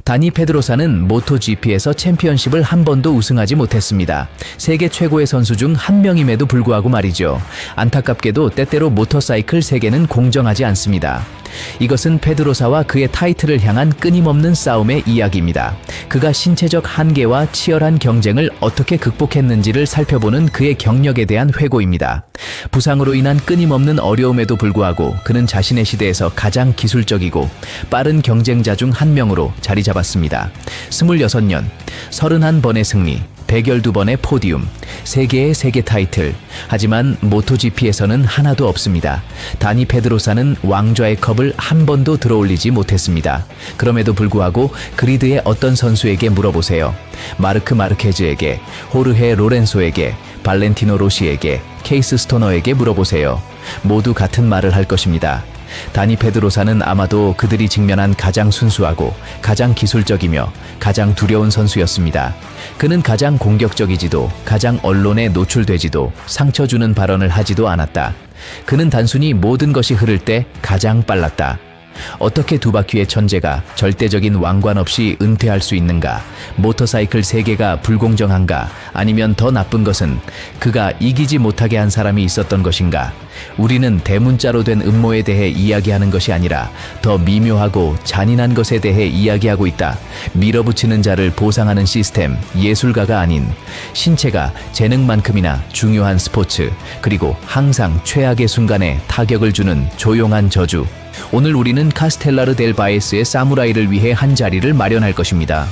다니 페드로사는 모토GP에서 챔피언십을 한 번도 우승하지 못했습니다. 세계 최고의 선수 중 한 명임에도 불구하고 말이죠. 안타깝게도 때때로 모터사이클 세계는 공정하지 않습니다. 이것은 페드로사와 그의 타이틀을 향한 끊임없는 싸움의 이야기입니다. 그가 신체적 한계와 치열한 경쟁을 어떻게 극복했는지를 살펴보는 그의 경력에 대한 회고입니다. 부상으로 인한 끊임없는 어려움에도 불구하고 그는 자신의 시대에서 가장 기술적이고 빠른 경쟁자 중 한 명으로 자리 잡았습니다. 26년, 31번의 승리, 112번의 포디움, 3개의 세계 타이틀. 하지만 모토GP에서는 하나도 없습니다. 다니 페드로사는 왕좌의 컵을 한 번도 들어올리지 못했습니다. 그럼에도 불구하고 그리드의 어떤 선수에게 물어보세요. 마르크 마르케즈에게, 호르헤 로렌소에게, 발렌티노 로시에게, 케이스 스토너에게 물어보세요. 모두 같은 말을 할 것입니다. 다니 페드로사는 아마도 그들이 직면한 가장 순수하고 가장 기술적이며 가장 두려운 선수였습니다. 그는 가장 공격적이지도 가장 언론에 노출되지도 상처 주는 발언을 하지도 않았다. 그는 단순히 모든 것이 흐를 때 가장 빨랐다. 어떻게 두 바퀴의 천재가 절대적인 왕관 없이 은퇴할 수 있는가? 모터사이클 세계가 불공정한가? 아니면 더 나쁜 것은 그가 이기지 못하게 한 사람이 있었던 것인가? 우리는 대문자로 된 음모에 대해 이야기하는 것이 아니라 더 미묘하고 잔인한 것에 대해 이야기하고 있다. 밀어붙이는 자를 보상하는 시스템, 예술가가 아닌 신체가 재능만큼이나 중요한 스포츠, 그리고 항상 최악의 순간에 타격을 주는 조용한 저주. 오늘 우리는 카스텔라르 델 바에스의 사무라이를 위해 한 자리를 마련할 것입니다.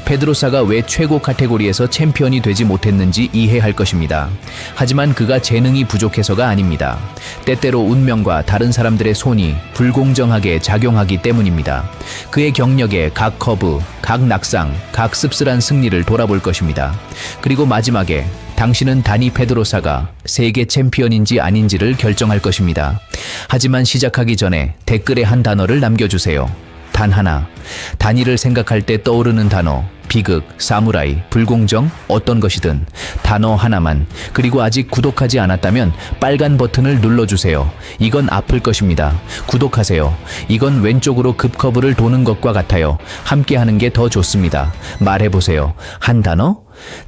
페드로사가 왜 최고 카테고리에서 챔피언이 되지 못했는지 이해할 것입니다. 하지만 그가 재능이 부족해서가 아닙니다. 때때로 운명과 다른 사람들의 손이 불공정하게 작용하기 때문입니다. 그의 경력의 각 커브, 각 낙상, 각 씁쓸한 승리를 돌아볼 것입니다. 그리고 마지막에 당신은 다니 페드로사가 세계 챔피언인지 아닌지를 결정할 것입니다. 하지만 시작하기 전에 댓글에 한 단어를 남겨주세요. 단 하나. 다니를 생각할 때 떠오르는 단어. 비극, 사무라이, 불공정, 어떤 것이든 단어 하나만. 그리고 아직 구독하지 않았다면 빨간 버튼을 눌러주세요. 이건 아플 것입니다. 구독하세요. 이건 왼쪽으로 급커브를 도는 것과 같아요. 함께 하는 게 더 좋습니다. 말해보세요. 한 단어?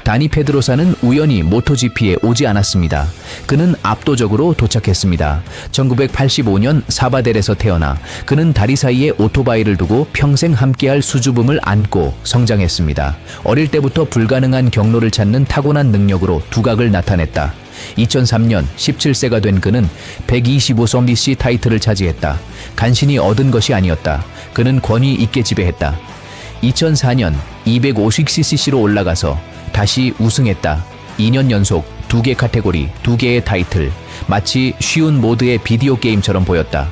다니 페드로사는 우연히 모토GP에 오지 않았습니다. 그는 압도적으로 도착했습니다. 1985년 사바델에서 태어나 그는 다리 사이에 오토바이를 두고 평생 함께할 수줍음을 안고 성장했습니다. 어릴 때부터 불가능한 경로를 찾는 타고난 능력으로 두각을 나타냈다. 2003년 17세가 된 그는 125썸BC 타이틀을 차지했다. 간신히 얻은 것이 아니었다. 그는 권위 있게 지배했다. 2004년 250ccC로 올라가서 다시 우승했다. 2년 연속 2개 카테고리, 2개의 타이틀. 마치 쉬운 모드의 비디오 게임처럼 보였다.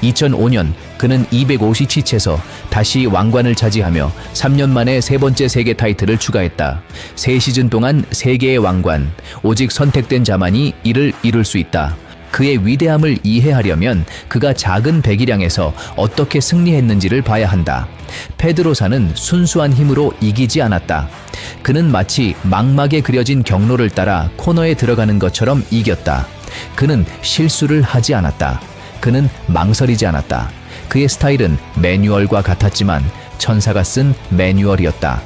2005년 그는 250cc에서 다시 왕관을 차지하며 3년 만에 세 번째 세계 타이틀을 추가했다. 3시즌 동안 3개의 왕관. 오직 선택된 자만이 이를 이룰 수 있다. 그의 위대함을 이해하려면 그가 작은 배기량에서 어떻게 승리했는지를 봐야 한다. 페드로사는 순수한 힘으로 이기지 않았다. 그는 마치 망막에 그려진 경로를 따라 코너에 들어가는 것처럼 이겼다. 그는 실수를 하지 않았다. 그는 망설이지 않았다. 그의 스타일은 매뉴얼과 같았지만 천사가 쓴 매뉴얼이었다.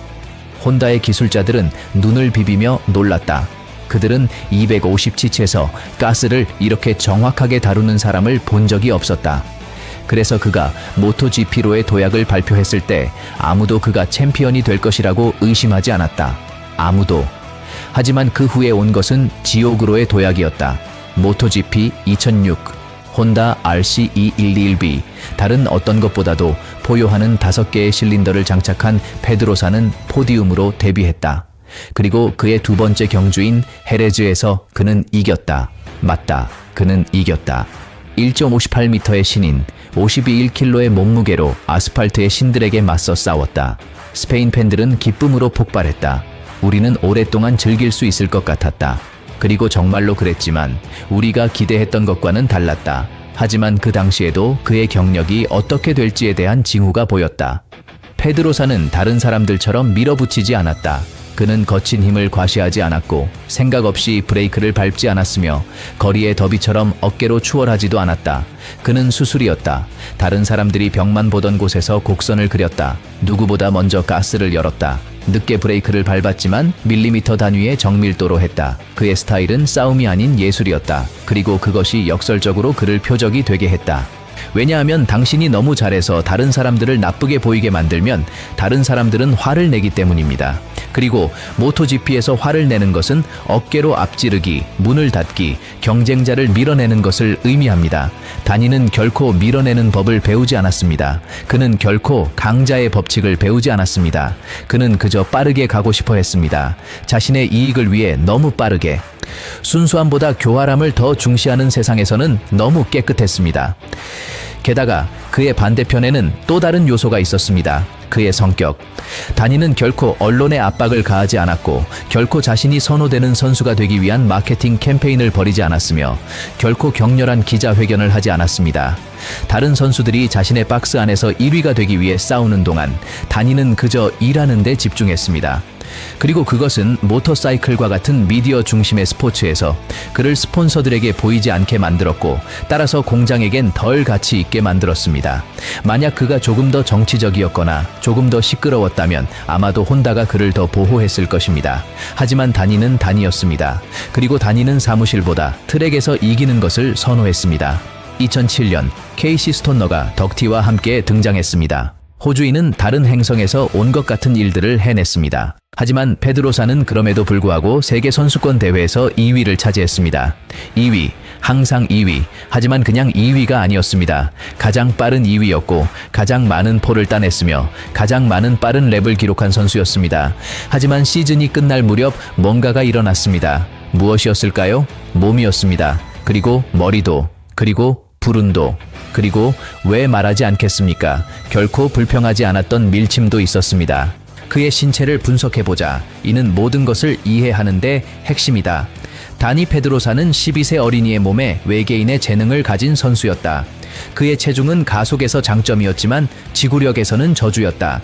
혼다의 기술자들은 눈을 비비며 놀랐다. 그들은 250cc에서 가스를 이렇게 정확하게 다루는 사람을 본 적이 없었다. 그래서 그가 모토GP로의 도약을 발표했을 때 아무도 그가 챔피언이 될 것이라고 의심하지 않았다. 아무도. 하지만 그 후에 온 것은 지옥으로의 도약이었다. 모토GP 2006, 혼다 RC211B. 다른 어떤 것보다도 포효하는 5개의 실린더를 장착한 페드로사는 포디움으로 데뷔했다. 그리고 그의 두 번째 경주인 헤레즈에서 그는 이겼다. 맞다. 그는 이겼다. 1.58m의 신인, 52kg의 몸무게로 아스팔트의 신들에게 맞서 싸웠다. 스페인 팬들은 기쁨으로 폭발했다. 우리는 오랫동안 즐길 수 있을 것 같았다. 그리고 정말로 그랬지만 우리가 기대했던 것과는 달랐다. 하지만 그 당시에도 그의 경력이 어떻게 될지에 대한 징후가 보였다. 페드로사는 다른 사람들처럼 밀어붙이지 않았다. 그는 거친 힘을 과시하지 않았고 생각 없이 브레이크를 밟지 않았으며 거리의 더비처럼 어깨로 추월하지도 않았다. 그는 수술이었다. 다른 사람들이 벽만 보던 곳에서 곡선을 그렸다. 누구보다 먼저 가스를 열었다. 늦게 브레이크를 밟았지만 밀리미터 단위의 정밀도로 했다. 그의 스타일은 싸움이 아닌 예술이었다. 그리고 그것이 역설적으로 그를 표적이 되게 했다. 왜냐하면 당신이 너무 잘해서 다른 사람들을 나쁘게 보이게 만들면 다른 사람들은 화를 내기 때문입니다. 그리고 모토GP에서 화를 내는 것은 어깨로 앞지르기, 문을 닫기, 경쟁자를 밀어내는 것을 의미합니다. 다니는 결코 밀어내는 법을 배우지 않았습니다. 그는 결코 강자의 법칙을 배우지 않았습니다. 그는 그저 빠르게 가고 싶어 했습니다. 자신의 이익을 위해 너무 빠르게. 순수함보다 교활함을 더 중시하는 세상에서는 너무 깨끗했습니다. 게다가 그의 반대편에는 또 다른 요소가 있었습니다. 그의 성격. 다니는 결코 언론의 압박을 가하지 않았고 결코 자신이 선호되는 선수가 되기 위한 마케팅 캠페인을 벌이지 않았으며 결코 격렬한 기자회견을 하지 않았습니다. 다른 선수들이 자신의 박스 안에서 1위가 되기 위해 싸우는 동안 다니는 그저 일하는 데 집중했습니다. 그리고 그것은 모터사이클과 같은 미디어 중심의 스포츠에서 그를 스폰서들에게 보이지 않게 만들었고 따라서 공장에겐 덜 가치 있게 만들었습니다. 만약 그가 조금 더 정치적이었거나 조금 더 시끄러웠다면 아마도 혼다가 그를 더 보호했을 것입니다. 하지만 다니는 다니였습니다. 그리고 다니는 사무실보다 트랙에서 이기는 것을 선호했습니다. 2007년 케이시 스톤너가 덕티와 함께 등장했습니다. 호주인은 다른 행성에서 온 것 같은 일들을 해냈습니다. 하지만 페드로사는 그럼에도 불구하고 세계 선수권 대회에서 2위를 차지했습니다. 2위, 항상 2위. 하지만 그냥 2위가 아니었습니다. 가장 빠른 2위였고 가장 많은 폴을 따냈으며 가장 많은 빠른 랩을 기록한 선수였습니다. 하지만 시즌이 끝날 무렵 뭔가가 일어났습니다. 무엇이었을까요? 몸이었습니다. 그리고 머리도, 그리고 불운도, 그리고 왜 말하지 않겠습니까? 결코 불평하지 않았던 밀침도 있었습니다. 그의 신체를 분석해보자. 이는 모든 것을 이해하는 데 핵심이다. 다니 페드로사는 12세 어린이의 몸에 외계인의 재능을 가진 선수였다. 그의 체중은 가속에서 장점이었지만 지구력에서는 저주였다.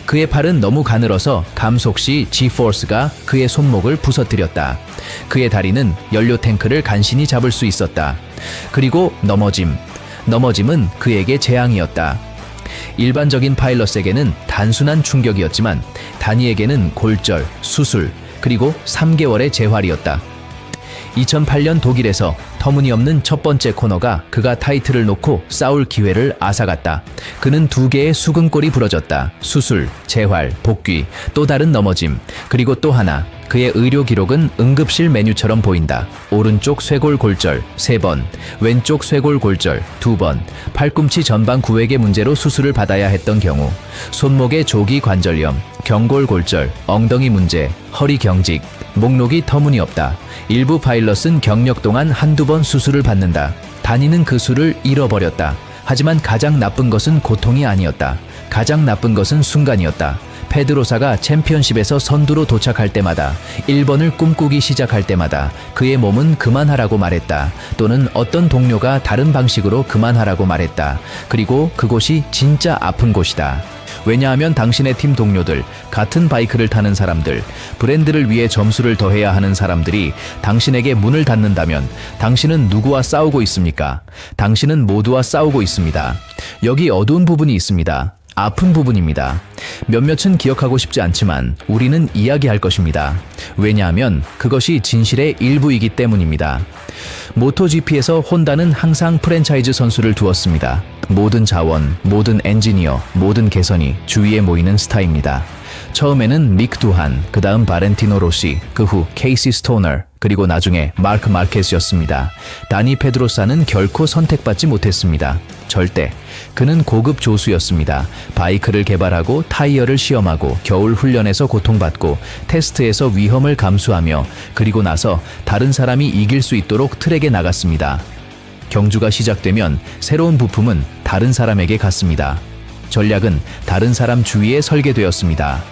그의 팔은 너무 가늘어서 감속 시 G-포스가 그의 손목을 부서뜨렸다. 그의 다리는 연료 탱크를 간신히 잡을 수 있었다. 그리고 넘어짐은 그에게 재앙이었다. 일반적인 파일럿에게는 단순한 충격이었지만 다니에게는 골절, 수술, 그리고 3개월의 재활이었다. 2008년 독일에서 터무니없는 첫 번째 코너가 그가 타이틀을 놓고 싸울 기회를 앗아갔다. 그는 2개의 수근골이 부러졌다. 수술, 재활, 복귀, 또 다른 넘어짐, 그리고 또 하나. 그의 의료 기록은 응급실 메뉴처럼 보인다. 오른쪽 쇄골 골절 3번, 왼쪽 쇄골 골절 2번, 팔꿈치 전방 구획의 문제로 수술을 받아야 했던 경우, 손목의 조기 관절염, 경골 골절, 엉덩이 문제, 허리 경직, 목록이 터무니없다. 일부 파일럿은 경력 동안 한두 번 수술을 받는다. 다니는 그 수를 잃어버렸다. 하지만 가장 나쁜 것은 고통이 아니었다. 가장 나쁜 것은 순간이었다. 페드로사가 챔피언십에서 선두로 도착할 때마다 1번을 꿈꾸기 시작할 때마다 그의 몸은 그만하라고 말했다. 또는 어떤 동료가 다른 방식으로 그만하라고 말했다. 그리고 그곳이 진짜 아픈 곳이다. 왜냐하면 당신의 팀 동료들, 같은 바이크를 타는 사람들, 브랜드를 위해 점수를 더해야 하는 사람들이 당신에게 문을 닫는다면 당신은 누구와 싸우고 있습니까? 당신은 모두와 싸우고 있습니다. 여기 어두운 부분이 있습니다. 아픈 부분입니다. 몇몇은 기억하고 싶지 않지만 우리는 이야기할 것입니다. 왜냐하면 그것이 진실의 일부이기 때문입니다. 모토GP에서 혼다는 항상 프랜차이즈 선수를 두었습니다. 모든 자원, 모든 엔지니어, 모든 개선이 주위에 모이는 스타입니다. 처음에는 믹 두한, 그 다음 바렌티노 로시, 그 후 케이시 스토너, 그리고 나중에 마크 마케스였습니다. 다니 페드로사는 결코 선택받지 못했습니다. 절대. 그는 고급 조수였습니다. 바이크를 개발하고 타이어를 시험하고 겨울 훈련에서 고통받고 테스트에서 위험을 감수하며 그리고 나서 다른 사람이 이길 수 있도록 트랙에 나갔습니다. 경주가 시작되면 새로운 부품은 다른 사람에게 갔습니다. 전략은 다른 사람 주위에 설계되었습니다.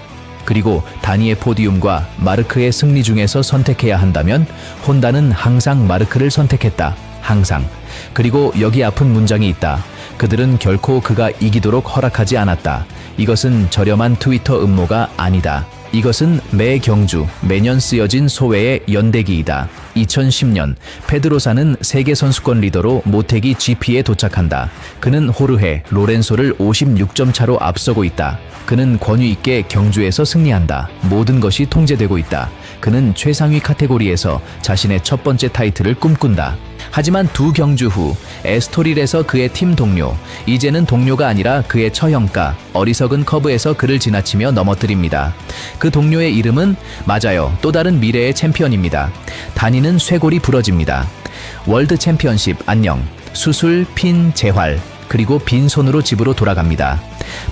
그리고 다니의 포디움과 마르크의 승리 중에서 선택해야 한다면 혼다는 항상 마르크를 선택했다. 항상. 그리고 여기 아픈 문장이 있다. 그들은 결코 그가 이기도록 허락하지 않았다. 이것은 저렴한 트위터 음모가 아니다. 이것은 매 경주, 매년 쓰여진 소외의 연대기이다. 2010년 페드로사는 세계선수권 리더로 모테기 GP에 도착한다. 그는 호르헤, 로렌소를 56점 차로 앞서고 있다. 그는 권위 있게 경주에서 승리한다. 모든 것이 통제되고 있다. 그는 최상위 카테고리에서 자신의 첫 번째 타이틀을 꿈꾼다. 하지만 두 경주 후 에스토릴에서 그의 팀 동료, 이제는 동료가 아니라 그의 처형가, 어리석은 커브에서 그를 지나치며 넘어뜨립니다. 그 동료의 이름은 맞아요. 또 다른 미래의 챔피언입니다. 다니는 쇄골이 부러집니다. 월드 챔피언십 안녕. 수술, 핀, 재활, 그리고 빈손으로 집으로 돌아갑니다.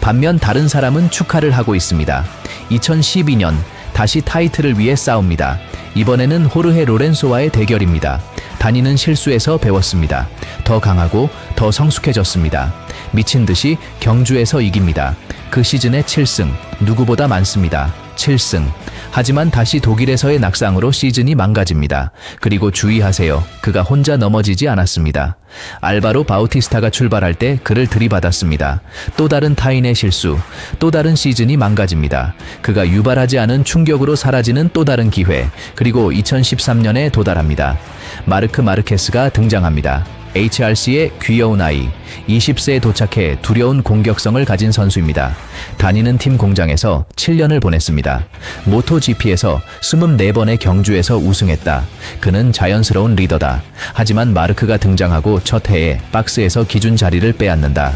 반면 다른 사람은 축하를 하고 있습니다. 2012년 다시 타이틀을 위해 싸웁니다. 이번에는 호르헤 로렌소와의 대결입니다. 다니는 실수에서 배웠습니다. 더 강하고 더 성숙해졌습니다. 미친 듯이 경주에서 이깁니다. 그 시즌에 7승, 누구보다 많습니다. 7승. 하지만 다시 독일에서의 낙상으로 시즌이 망가집니다. 그리고 주의하세요. 그가 혼자 넘어지지 않았습니다. 알바로 바우티스타가 출발할 때 그를 들이받았습니다. 또 다른 타인의 실수, 또 다른 시즌이 망가집니다. 그가 유발하지 않은 충격으로 사라지는 또 다른 기회, 그리고 2013년에 도달합니다. 마르크 마르케스가 등장합니다. HRC의 귀여운 아이, 20세에 도착해 두려운 공격성을 가진 선수입니다. 다니는 팀 공장에서 7년을 보냈습니다. 모토GP에서 24번의 경주에서 우승했다. 그는 자연스러운 리더다. 하지만 마르크가 등장하고 첫 해에 박스에서 기준 자리를 빼앗는다.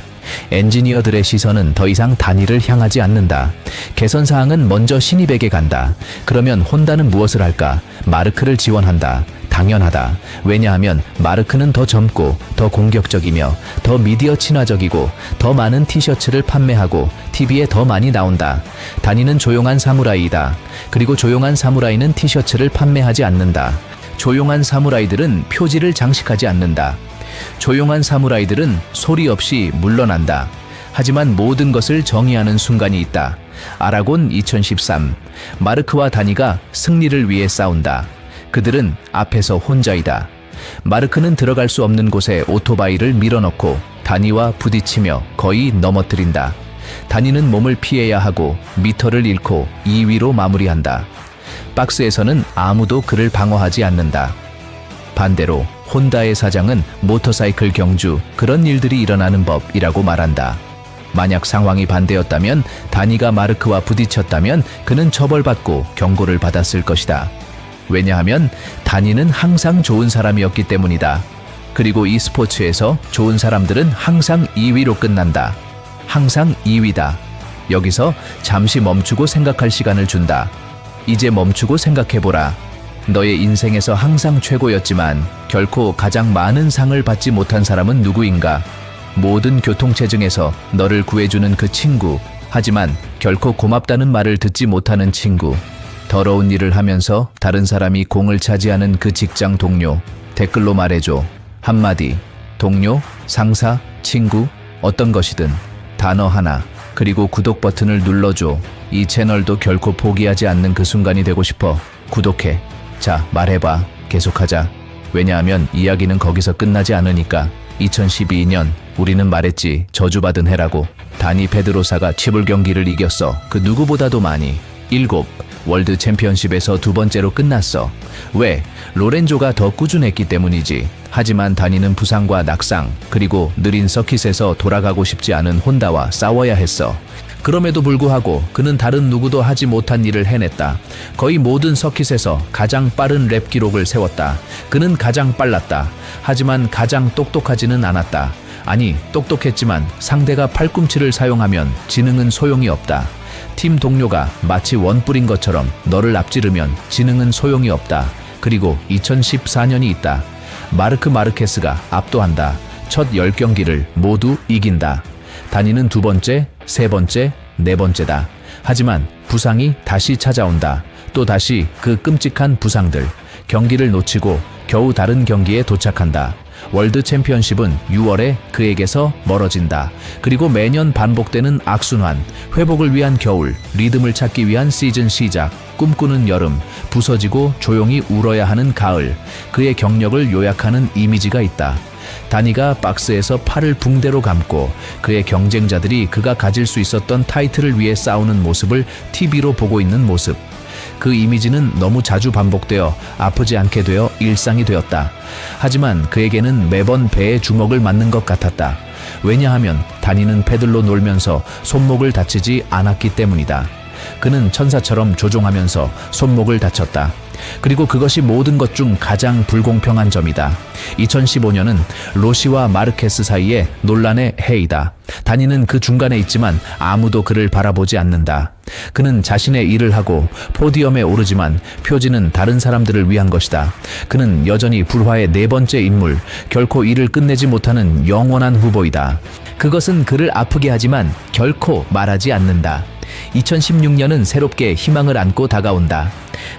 엔지니어들의 시선은 더 이상 다니를 향하지 않는다. 개선사항은 먼저 신입에게 간다. 그러면 혼다는 무엇을 할까? 마르크를 지원한다. 당연하다. 왜냐하면 마르크는 더 젊고 더 공격적이며 더 미디어 친화적이고 더 많은 티셔츠를 판매하고 TV에 더 많이 나온다. 다니는 조용한 사무라이이다. 그리고 조용한 사무라이는 티셔츠를 판매하지 않는다. 조용한 사무라이들은 표지를 장식하지 않는다. 조용한 사무라이들은 소리 없이 물러난다. 하지만 모든 것을 정의하는 순간이 있다. 아라곤 2013. 마르크와 다니가 승리를 위해 싸운다. 그들은 앞에서 혼자이다. 마르크는 들어갈 수 없는 곳에 오토바이를 밀어넣고 다니와 부딪히며 거의 넘어뜨린다. 다니는 몸을 피해야 하고 미터를 잃고 2위로 마무리한다. 박스에서는 아무도 그를 방어하지 않는다. 반대로 혼다의 사장은 모터사이클 경주, 그런 일들이 일어나는 법이라고 말한다. 만약 상황이 반대였다면, 다니가 마르크와 부딪혔다면 그는 처벌받고 경고를 받았을 것이다. 왜냐하면 다니는 항상 좋은 사람이었기 때문이다. 그리고 이 스포츠에서 좋은 사람들은 항상 2위로 끝난다. 항상 2위다. 여기서 잠시 멈추고 생각할 시간을 준다. 이제 멈추고 생각해보라. 너의 인생에서 항상 최고였지만 결코 가장 많은 상을 받지 못한 사람은 누구인가? 모든 교통체증에서 너를 구해주는 그 친구, 하지만 결코 고맙다는 말을 듣지 못하는 친구, 더러운 일을 하면서 다른 사람이 공을 차지하는 그 직장 동료, 댓글로 말해줘. 한마디, 동료, 상사, 친구, 어떤 것이든 단어 하나, 그리고 구독 버튼을 눌러줘. 이 채널도 결코 포기하지 않는 그 순간이 되고 싶어. 구독해. 자, 말해봐. 계속하자. 왜냐하면 이야기는 거기서 끝나지 않으니까. 2012년 우리는 말했지, 저주받은 해라고. 다니 페드로사가 치불 경기를 이겼어. 그 누구보다도 많이. 7. 월드 챔피언십에서 두 번째로 끝났어. 왜? 로렌조가 더 꾸준했기 때문이지. 하지만 다니는 부상과 낙상, 그리고 느린 서킷에서 돌아가고 싶지 않은 혼다와 싸워야 했어. 그럼에도 불구하고 그는 다른 누구도 하지 못한 일을 해냈다. 거의 모든 서킷에서 가장 빠른 랩 기록을 세웠다. 그는 가장 빨랐다. 하지만 가장 똑똑하지는 않았다. 아니, 똑똑했지만 상대가 팔꿈치를 사용하면 지능은 소용이 없다. 팀 동료가 마치 원뿔인 것처럼 너를 앞지르면 지능은 소용이 없다. 그리고 2014년이 있다. 마르크 마르케스가 압도한다. 첫 10경기를 모두 이긴다. 다니는 두 번째, 세 번째, 네 번째다. 하지만 부상이 다시 찾아온다. 또 다시 그 끔찍한 부상들. 경기를 놓치고 겨우 다른 경기에 도착한다. 월드 챔피언십은 6월에 그에게서 멀어진다. 그리고 매년 반복되는 악순환, 회복을 위한 겨울, 리듬을 찾기 위한 시즌 시작, 꿈꾸는 여름, 부서지고 조용히 울어야 하는 가을. 그의 경력을 요약하는 이미지가 있다. 다니가 박스에서 팔을 붕대로 감고 그의 경쟁자들이 그가 가질 수 있었던 타이틀을 위해 싸우는 모습을 TV로 보고 있는 모습. 그 이미지는 너무 자주 반복되어 아프지 않게 되어 일상이 되었다. 하지만 그에게는 매번 배에 주먹을 맞는 것 같았다. 왜냐하면 다니는 패들로 놀면서 손목을 다치지 않았기 때문이다. 그는 천사처럼 조종하면서 손목을 다쳤다. 그리고 그것이 모든 것 중 가장 불공평한 점이다. 2015년은 로시와 마르케스 사이의 논란의 해이다. 다니는 그 중간에 있지만 아무도 그를 바라보지 않는다. 그는 자신의 일을 하고 포디엄에 오르지만 표지는 다른 사람들을 위한 것이다. 그는 여전히 불화의 네 번째 인물, 결코 일을 끝내지 못하는 영원한 후보이다. 그것은 그를 아프게 하지만 결코 말하지 않는다. 2016년은 새롭게 희망을 안고 다가온다.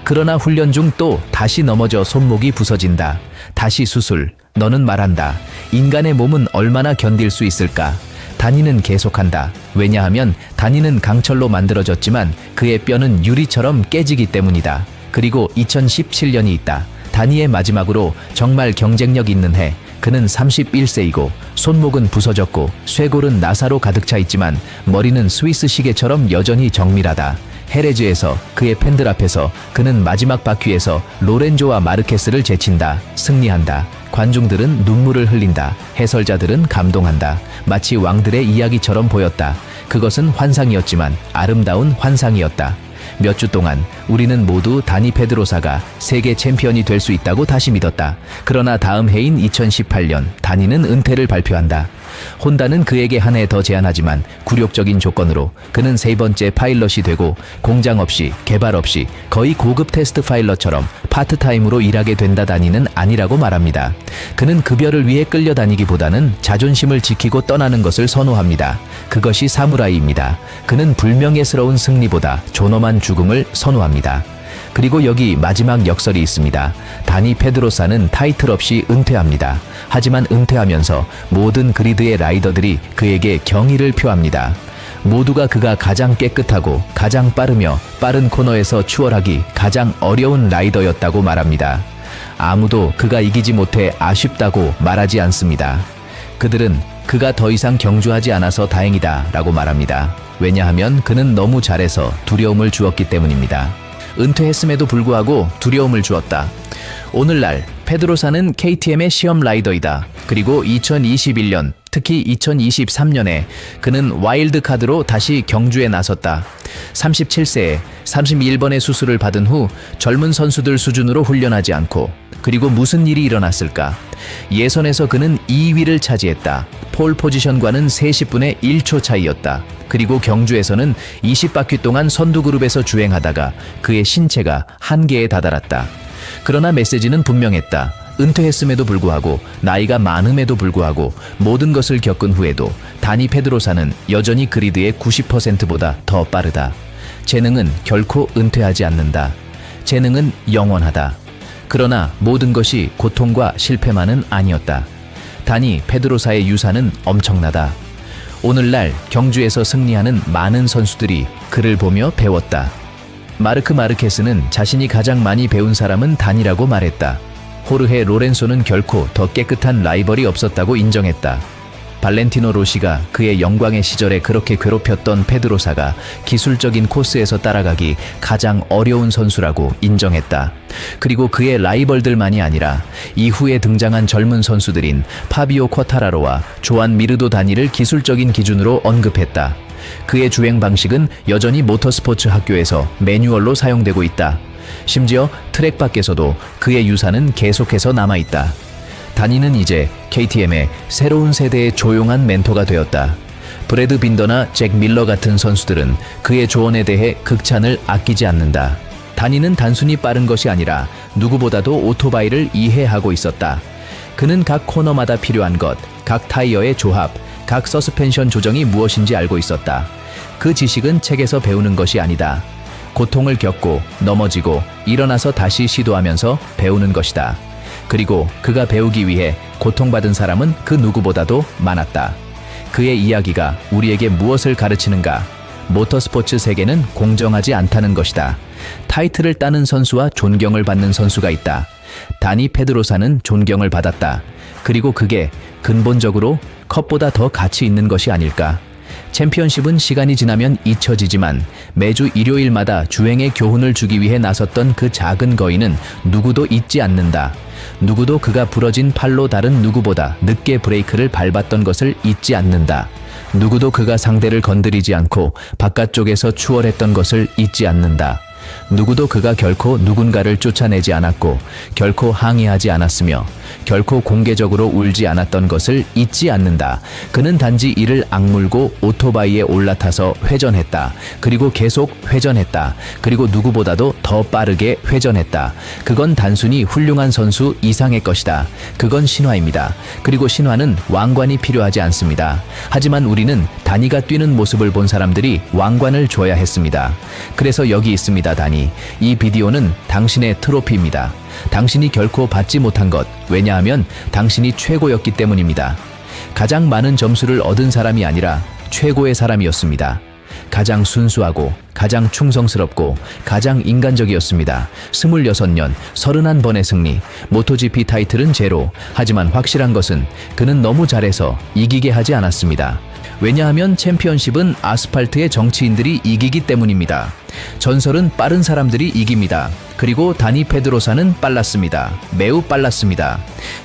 그러나 훈련 중 또 다시 넘어져 손목이 부서진다. 다시 수술. 너는 말한다. 인간의 몸은 얼마나 견딜 수 있을까? 다니는 계속한다. 왜냐하면 다니는 강철로 만들어졌지만 그의 뼈는 유리처럼 깨지기 때문이다. 그리고 2017년이 있다. 다니의 마지막으로 정말 경쟁력 있는 해. 그는 31세이고 손목은 부서졌고 쇄골은 나사로 가득 차 있지만 머리는 스위스 시계처럼 여전히 정밀하다. 헤레즈에서 그의 팬들 앞에서 그는 마지막 바퀴에서 로렌조와 마르케스를 제친다. 승리한다. 관중들은 눈물을 흘린다. 해설자들은 감동한다. 마치 왕들의 이야기처럼 보였다. 그것은 환상이었지만 아름다운 환상이었다. 몇 주 동안 우리는 모두 다니 페드로사가 세계 챔피언이 될 수 있다고 다시 믿었다. 그러나 다음 해인 2018년 다니는 은퇴를 발표한다. 혼다는 그에게 한 해 더 제한하지만 굴욕적인 조건으로 그는 세 번째 파일럿이 되고 공장 없이 개발 없이 거의 고급 테스트 파일럿처럼 파트타임으로 일하게 된다. 다니는 아니라고 말합니다. 그는 급여를 위해 끌려다니기보다는 자존심을 지키고 떠나는 것을 선호합니다. 그것이 사무라이입니다. 그는 불명예스러운 승리보다 존엄한 죽음을 선호합니다. 그리고 여기 마지막 역설이 있습니다. 다니 페드로사는 타이틀 없이 은퇴합니다. 하지만 은퇴하면서 모든 그리드의 라이더들이 그에게 경의를 표합니다. 모두가 그가 가장 깨끗하고 가장 빠르며 빠른 코너에서 추월하기 가장 어려운 라이더였다고 말합니다. 아무도 그가 이기지 못해 아쉽다고 말하지 않습니다. 그들은 그가 더 이상 경주하지 않아서 다행이다 라고 말합니다. 왜냐하면 그는 너무 잘해서 두려움을 주었기 때문입니다. 은퇴했음에도 불구하고 두려움을 주었다. 오늘날 페드로사는 KTM의 시험 라이더이다. 그리고 2021년, 특히 2023년에 그는 와일드카드로 다시 경주에 나섰다. 37세에 31번의 수술을 받은 후 젊은 선수들 수준으로 훈련하지 않고 그리고 무슨 일이 일어났을까? 예선에서 그는 2위를 차지했다. 폴 포지션과는 30분의 1초 차이였다. 그리고 경주에서는 20바퀴 동안 선두그룹에서 주행하다가 그의 신체가 한계에 다다랐다. 그러나 메시지는 분명했다. 은퇴했음에도 불구하고 나이가 많음에도 불구하고 모든 것을 겪은 후에도 다니 페드로사는 여전히 그리드의 90%보다 더 빠르다. 재능은 결코 은퇴하지 않는다. 재능은 영원하다. 그러나 모든 것이 고통과 실패만은 아니었다. 다니 페드로사의 유산은 엄청나다. 오늘날 경주에서 승리하는 많은 선수들이 그를 보며 배웠다. 마르크 마르케스는 자신이 가장 많이 배운 사람은 다니라고 말했다. 호르헤 로렌소는 결코 더 깨끗한 라이벌이 없었다고 인정했다. 발렌티노 로시가 그의 영광의 시절에 그렇게 괴롭혔던 페드로사가 기술적인 코스에서 따라가기 가장 어려운 선수라고 인정했다. 그리고 그의 라이벌들만이 아니라 이후에 등장한 젊은 선수들인 파비오 쿼타라로와 조안 미르도 다니를 기술적인 기준으로 언급했다. 그의 주행 방식은 여전히 모터스포츠 학교에서 매뉴얼로 사용되고 있다. 심지어 트랙 밖에서도 그의 유산은 계속해서 남아있다. 다니는 이제 KTM의 새로운 세대의 조용한 멘토가 되었다. 브래드 빈더나 잭 밀러 같은 선수들은 그의 조언에 대해 극찬을 아끼지 않는다. 다니는 단순히 빠른 것이 아니라 누구보다도 오토바이를 이해하고 있었다. 그는 각 코너마다 필요한 것, 각 타이어의 조합, 각 서스펜션 조정이 무엇인지 알고 있었다. 그 지식은 책에서 배우는 것이 아니다. 고통을 겪고 넘어지고 일어나서 다시 시도하면서 배우는 것이다. 그리고 그가 배우기 위해 고통받은 사람은 그 누구보다도 많았다. 그의 이야기가 우리에게 무엇을 가르치는가? 모터스포츠 세계는 공정하지 않다는 것이다. 타이틀을 따는 선수와 존경을 받는 선수가 있다. 다니 페드로사는 존경을 받았다. 그리고 그게 근본적으로 컵보다 더 가치 있는 것이 아닐까. 챔피언십은 시간이 지나면 잊혀지지만 매주 일요일마다 주행의 교훈을 주기 위해 나섰던 그 작은 거인은 누구도 잊지 않는다. 누구도 그가 부러진 팔로 다른 누구보다 늦게 브레이크를 밟았던 것을 잊지 않는다. 누구도 그가 상대를 건드리지 않고 바깥쪽에서 추월했던 것을 잊지 않는다. 누구도 그가 결코 누군가를 쫓아내지 않았고 결코 항의하지 않았으며 결코 공개적으로 울지 않았던 것을 잊지 않는다. 그는 단지 이를 악물고 오토바이에 올라타서 회전했다. 그리고 계속 회전했다. 그리고 누구보다도 더 빠르게 회전했다. 그건 단순히 훌륭한 선수 이상의 것이다. 그건 신화입니다. 그리고 신화는 왕관이 필요하지 않습니다. 하지만 우리는 다니가 뛰는 모습을 본 사람들이 왕관을 줘야 했습니다. 그래서 여기 있습니다, 다니. 이 비디오는 당신의 트로피입니다. 당신이 결코 받지 못한 것, 왜냐하면 당신이 최고였기 때문입니다. 가장 많은 점수를 얻은 사람이 아니라 최고의 사람이었습니다. 가장 순수하고 가장 충성스럽고 가장 인간적이었습니다. 26년, 31번의 승리, 모토GP 타이틀은 제로. 하지만 확실한 것은 그는 너무 잘해서 이기게 하지 않았습니다. 왜냐하면 챔피언십은 아스팔트의 정치인들이 이기기 때문입니다. 전설은 빠른 사람들이 이깁니다. 그리고 다니 페드로사는 빨랐습니다. 매우 빨랐습니다.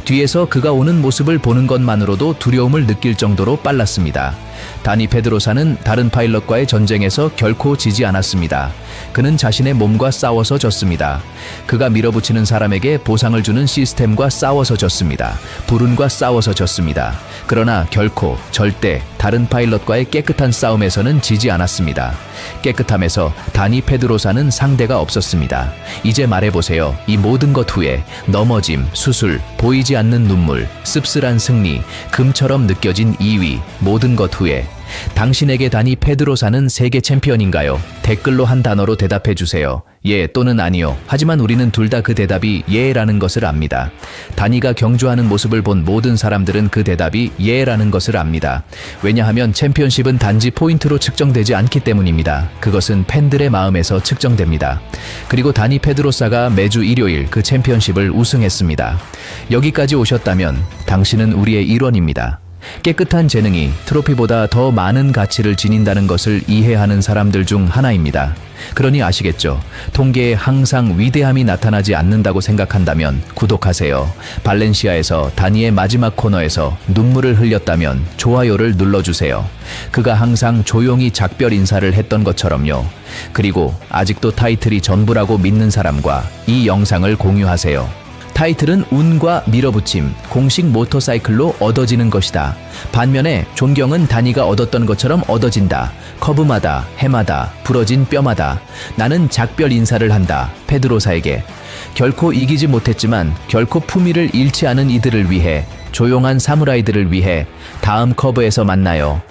뒤에서 그가 오는 모습을 보는 것만으로도 두려움을 느낄 정도로 빨랐습니다. 다니 페드로사는 다른 파일럿과의 전쟁에서 결코 지지 않았습니다. 그는 자신의 몸과 싸워서 졌습니다. 그가 밀어붙이는 사람에게 보상을 주는 시스템과 싸워서 졌습니다. 불운과 싸워서 졌습니다. 그러나 결코, 절대 다른 파일럿과의 깨끗한 싸움에서는 지지 않았습니다. 깨끗함에서 다니 페드로사는 상대가 없었습니다. 이제 말해보세요. 이 모든 것 후에 넘어짐, 수술, 보이지 않는 눈물, 씁쓸한 승리, 금처럼 느껴진 2위, 모든 것 후에 당신에게 다니 페드로사는 세계 챔피언인가요? 댓글로 한 단어로 대답해 주세요. 예 또는 아니요. 하지만 우리는 둘 다 그 대답이 예라는 것을 압니다. 다니가 경주하는 모습을 본 모든 사람들은 그 대답이 예라는 것을 압니다. 왜냐하면 챔피언십은 단지 포인트로 측정되지 않기 때문입니다. 그것은 팬들의 마음에서 측정됩니다. 그리고 다니 페드로사가 매주 일요일 그 챔피언십을 우승했습니다. 여기까지 오셨다면 당신은 우리의 일원입니다. 깨끗한 재능이 트로피보다 더 많은 가치를 지닌다는 것을 이해하는 사람들 중 하나입니다. 그러니 아시겠죠? 통계에 항상 위대함이 나타나지 않는다고 생각한다면 구독하세요. 발렌시아에서 다니의 마지막 코너에서 눈물을 흘렸다면 좋아요를 눌러주세요. 그가 항상 조용히 작별 인사를 했던 것처럼요. 그리고 아직도 타이틀이 전부라고 믿는 사람과 이 영상을 공유하세요. 타이틀은 운과 밀어붙임, 공식 모터사이클로 얻어지는 것이다. 반면에 존경은 다니가 얻었던 것처럼 얻어진다. 커브마다, 해마다, 부러진 뼈마다. 나는 작별 인사를 한다. 페드로사에게. 결코 이기지 못했지만 결코 품위를 잃지 않은 이들을 위해, 조용한 사무라이들을 위해 다음 커브에서 만나요.